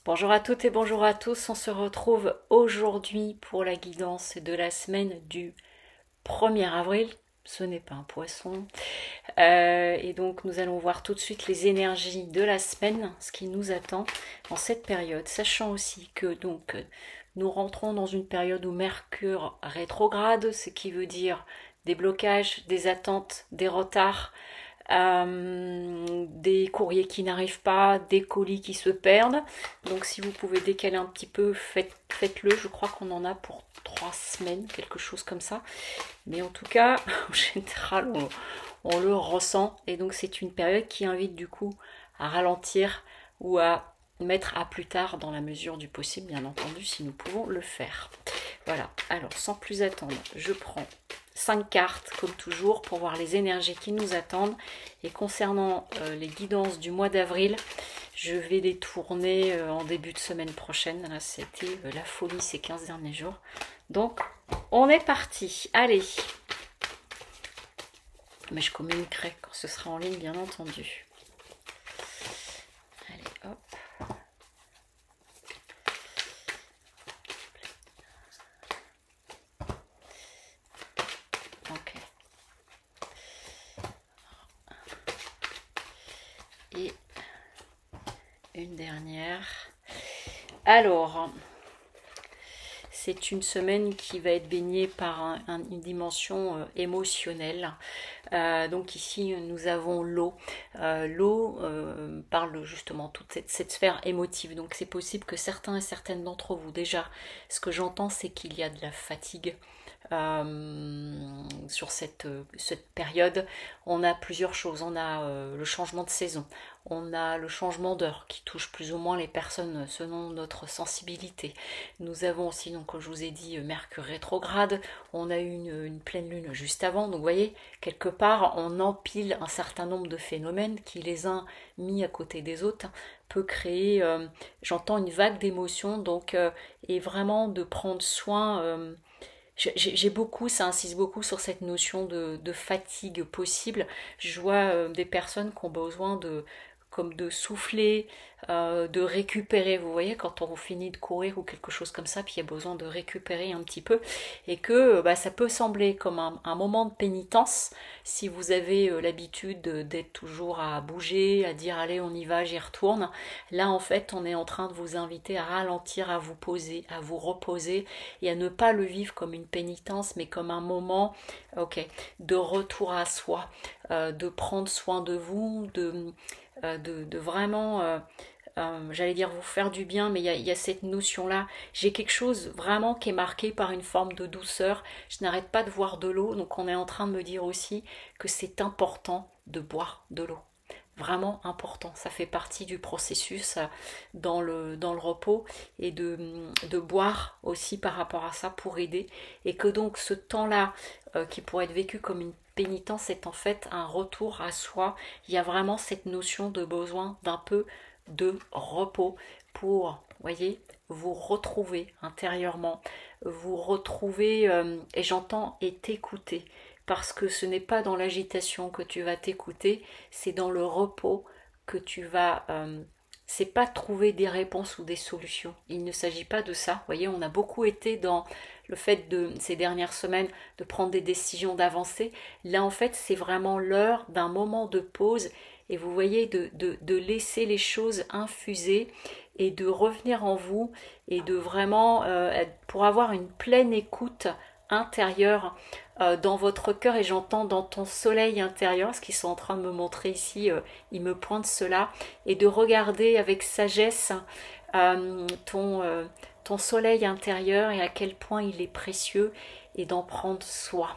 Bonjour à toutes et bonjour à tous, on se retrouve aujourd'hui pour la guidance de la semaine du 1er avril. Ce n'est pas un poisson. Et donc nous allons voir tout de suite les énergies de la semaine, ce qui nous attend en cette période, sachant aussi que nous rentrons dans une période où Mercure rétrograde, ce qui veut dire des blocages, des attentes, des retards, des courriers qui n'arrivent pas, des colis qui se perdent. Donc si vous pouvez décaler un petit peu, faites-le. Je crois qu'on en a pour 3 semaines, quelque chose comme ça. Mais en tout cas, en général, on le ressent. Et donc c'est une période qui invite du coup à ralentir ou à mettre à plus tard dans la mesure du possible, bien entendu, si nous pouvons le faire. Voilà, alors sans plus attendre, je prends 5 cartes comme toujours pour voir les énergies qui nous attendent. Et concernant les guidances du mois d'avril, je vais les tourner en début de semaine prochaine. Là, c'était la folie ces 15 derniers jours. Donc, on est parti. Allez. Mais je communiquerai quand ce sera en ligne, bien entendu. Allez, hop. Ok. Et une dernière. Alors, c'est une semaine qui va être baignée par une dimension émotionnelle. Donc ici, nous avons l'eau. L'eau parle justement toute cette sphère émotive. Donc c'est possible que certains et certaines d'entre vous, déjà, ce que j'entends, c'est qu'il y a de la fatigue. Sur cette période, on a plusieurs choses. On a le changement de saison, on a le changement d'heure qui touche plus ou moins les personnes selon notre sensibilité. Nous avons aussi, donc, comme je vous ai dit, Mercure rétrograde. On a eu une pleine lune juste avant. Donc vous voyez, quelque part, on empile un certain nombre de phénomènes qui, les uns mis à côté des autres, peut créer, j'entends une vague d'émotions, donc, et vraiment de prendre soin. J'ai beaucoup, ça insiste beaucoup sur cette notion de fatigue possible. Je vois des personnes qui ont besoin comme de souffler, de récupérer. Vous voyez, quand on finit de courir ou quelque chose comme ça, puis il y a besoin de récupérer un petit peu, et que ça peut sembler comme un moment de pénitence si vous avez l'habitude d'être toujours à bouger, à dire allez on y va, j'y retourne. Là en fait, on est en train de vous inviter à ralentir, à vous poser, à vous reposer et à ne pas le vivre comme une pénitence, mais comme un moment, de retour à soi, de prendre soin de vous, de vraiment, j'allais dire vous faire du bien, mais il y a cette notion-là. J'ai quelque chose vraiment qui est marqué par une forme de douceur. Je n'arrête pas de voir de l'eau, donc on est en train de me dire aussi que c'est important de boire de l'eau. Vraiment important, ça fait partie du processus dans le repos, et de boire aussi par rapport à ça pour aider, et que donc ce temps-là qui pourrait être vécu comme une pénitence est en fait un retour à soi. Il y a vraiment cette notion de besoin d'un peu de repos pour, voyez, vous retrouver intérieurement, vous retrouver, et j'entends, et t'écouter, parce que ce n'est pas dans l'agitation que tu vas t'écouter, c'est dans le repos que tu vas, c'est pas trouver des réponses ou des solutions. Il ne s'agit pas de ça. Vous voyez, on a beaucoup été dans le fait de ces dernières semaines de prendre des décisions, d'avancer. Là, en fait, c'est vraiment l'heure d'un moment de pause, et vous voyez, de laisser les choses infuser et de revenir en vous, et de vraiment, pour avoir une pleine écoute intérieure dans votre cœur. Et j'entends dans ton soleil intérieur, ce qu'ils sont en train de me montrer ici, ils me pointent cela, et de regarder avec sagesse ton soleil intérieur et à quel point il est précieux, et d'en prendre soin.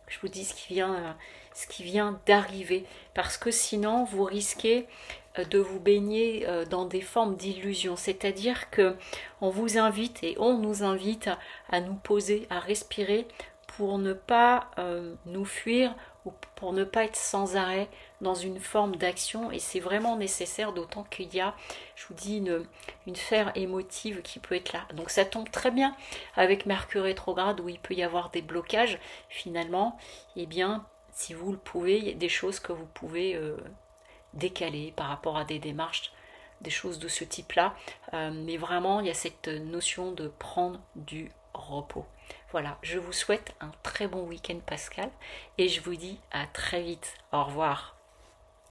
Je vous dis ce qui vient d'arriver, parce que sinon vous risquez de vous baigner dans des formes d'illusion. C'est-à-dire que on vous invite, et on nous invite à nous poser, à respirer, pour ne pas nous fuir, ou pour ne pas être sans arrêt dans une forme d'action. Et c'est vraiment nécessaire, d'autant qu'il y a, je vous dis, une sphère émotive qui peut être là. Donc ça tombe très bien avec Mercure rétrograde, où il peut y avoir des blocages. Finalement, eh bien, si vous le pouvez, il y a des choses que vous pouvez décaler par rapport à des démarches des choses de ce type-là. Mais vraiment, il y a cette notion de prendre du repos. Voilà, je vous souhaite un très bon week-end Pascal et je vous dis à très vite. Au revoir.